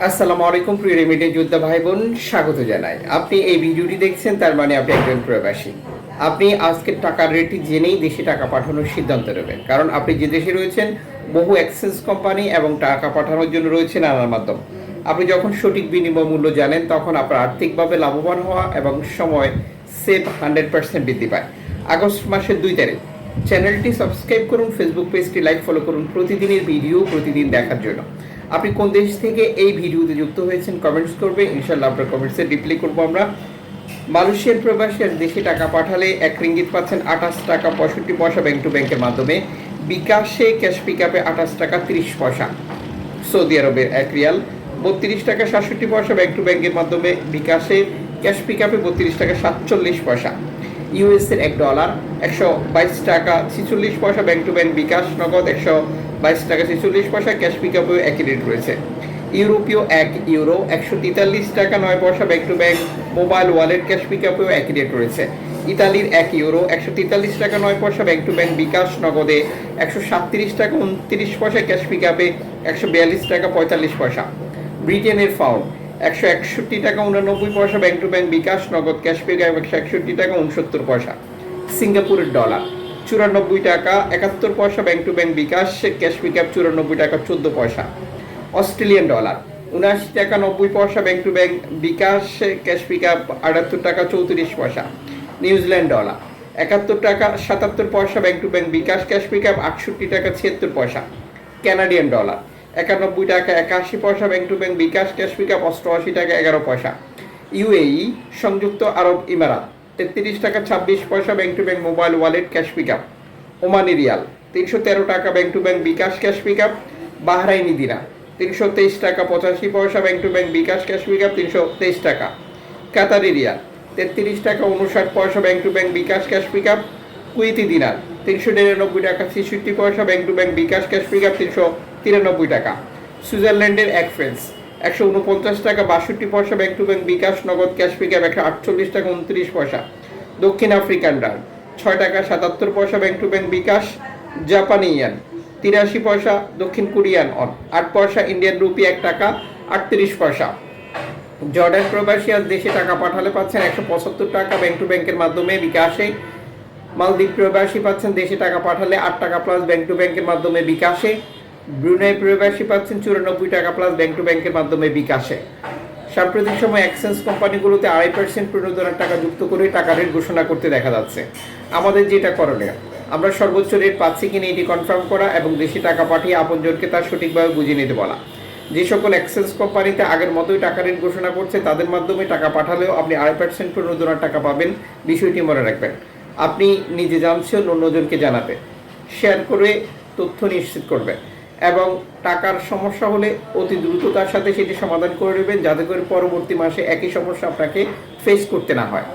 আসসালামু আলাইকুম প্রিয় রেমিটেন্স যোদ্ধা ভাই বোন, স্বাগত জানাই। আপনি এই ভিডিওটি দেখছেন, তার মানে আপনি একজন প্রবাসী। আপনি আজকের টাকার রেটটি জেনেই দেশে টাকা পাঠানোর সিদ্ধান্ত নেবেন, কারণ আপনি যে দেশে রয়েছেন বহু এক্সচেঞ্জ কোম্পানি এবং টাকা পাঠানোর জন্য রয়েছে নানান মাধ্যম। আপনি যখন সঠিক বিনিময় মূল্য জানেন, তখন আপনার আর্থিকভাবে লাভবান হওয়া এবং সময় সেভ 100% বৃদ্ধি পায়। আগস্ট মাসের 2 তারিখ। চ্যানেলটি সাবস্ক্রাইব করুন, ফেসবুক পেজটি লাইক ফলো করুন প্রতিদিনের ভিডিও প্রতিদিন দেখার জন্য। আপনি কোন দেশ থেকে এই ভিডিওতে যুক্ত হয়েছেন কমেন্টস করবে, ইনশাল্লাহ আপনার কমেন্টসে রিপ্লাই করবো আমরা। মালয়েশিয়ার প্রবাসী আর দেশে টাকা পাঠালে 1 রিঙ্গিত পাচ্ছেন 28 টাকা 65 পয়সা ব্যাংক টু ব্যাংকের মাধ্যমে। বিকাশে ক্যাশ পিক আপে 28 টাকা 30 পয়সা। সৌদি আরবের 1 রিয়াল 32 টাকা 67 পয়সা ব্যাংক টু ব্যাংকের মাধ্যমে। বিকাশে ক্যাশ পিক আপে 32 টাকা 47 পয়সা। ইউএসের $1 122 টাকা 46 পয়সা ব্যাংক টু ব্যাংক। বিকাশ নগদ 122 টাকা 46 পয়সা। ক্যাশ পিক আপেও একই রেট রয়েছে। ইউরোপীয় €1 143 টাকা 9 পয়সা bank to bank. Mobile wallet cash pick আপেও একই রেট রয়েছে। ইতালির €1 143 টাকা 9 পয়সা ব্যাংক টু ব্যাংক। বিকাশ নগদে 137 টাকা 29 পয়সা। ক্যাশ পিক আপে 142 টাকা 45 পয়সা। ব্রিটেনের পাউন্ড 161 টাকা 89 পয়সা ব্যাংক টু ব্যাংক। বিকাশ নগদ ক্যাশ পিক আপ 161 টাকা 69 পয়সা। সিঙ্গাপুরের ডলার 94 টাকা 71 পয়সা bank to bank. BKash cash pick up 94 টাকা 14 পয়সা। অস্ট্রেলিয়ান ডলার 79 টাকা 90 পয়সা bank to bank. BKash cash pick up 78 টাকা 34 পয়সা। নিউজিল্যান্ড ডলার 71 টাকা 77 পয়সা bank to bank. BKash cash pick up 68 টাকা 76 পয়সা। কানাডিয়ান ডলার 91 টাকা 81 পয়সা bank to bank. BKash cash pick up 88 টাকা 11 পয়সা। ইউএই সংযুক্ত আরব ইমারাত 33 টাকা 26 পয়সা bank to bank. Mobile wallet cash pick up. Omani rial 313 টাকা bank to bank. BKash cash pick up. Bahraini dinar 323 টাকা 85 পয়সা bank to bank. BKash cash pick up 323 টাকা। Qatari riyal 33 টাকা 59 পয়সা bank to bank. BKash cash pick up. Kuwaiti dinar 399 টাকা 66 পয়সা bank to bank. BKash cash pick up 393 টাকা। সুইজারল্যান্ডের 1 ফ্রান্স 149 টাকা 62 পয়সা ব্যাংক টু ব্যাংক। বিকাশ নগদ ক্যাশ পিক আপ 148 টাকা 29 পয়সা। দক্ষিণ আফ্রিকান রান 6 টাকা 77 পয়সা ব্যাংক টু ব্যাংক। বিকাশ। জাপানি ইয়ান 83 পয়সা। দক্ষিণ কোরিয়ান অন 8 পয়সা। ইন্ডিয়ান রুপি 1 টাকা 38 পয়সা। জর্ডান প্রবাসী আজ দেশে টাকা পাঠালে পাচ্ছেন 175 টাকা ব্যাংক টু ব্যাংকের মাধ্যমে। বিকাশে। মালদ্বীপ প্রবাসী পাচ্ছেন দেশে টাকা পাঠালে 8 টাকা প্লাস ব্যাংক টু ব্যাংকের মাধ্যমে। বিকাশে। ব্রুনাই প্রবাসী পাচ্ছেন 94 টাকা প্লাস ব্যাংক টু ব্যাংকের মাধ্যমে। বিকাশে। সাম্প্রতিক সময় এক্সচেঞ্জ কোম্পানিগুলোতে 2.5% প্রণোদনার টাকা যুক্ত করে টাকা রেট ঘোষণা করতে দেখা যাচ্ছে। আমাদের যেটা করণীয়, আমরা সর্বোচ্চ রেট পাচ্ছি কিনা এটি কনফার্ম করা এবং দেশে টাকা পাঠিয়ে আপনজনকে তার সঠিকভাবে বুঝিয়ে নিতে বলা। যে সকল এক্সচেঞ্জ কোম্পানিতে আগের মতোই টাকা রেট ঘোষণা করছে, তাদের মাধ্যমে টাকা পাঠালেও আপনি 2.5% প্রণোদনার টাকা পাবেন। বিষয়টি মনে রাখবেন। আপনি নিজে জানছেন, অন্যজনকে জানাতে শেয়ার করে তথ্য নিশ্চিত করবেন এবং টাকার সমস্যা হলে অতি দ্রুততার সাথে সেটি সমাধান করে নেবেন, যাতে করে পরবর্তী মাসে একই সমস্যা আপনাকে ফেস করতে না হয়।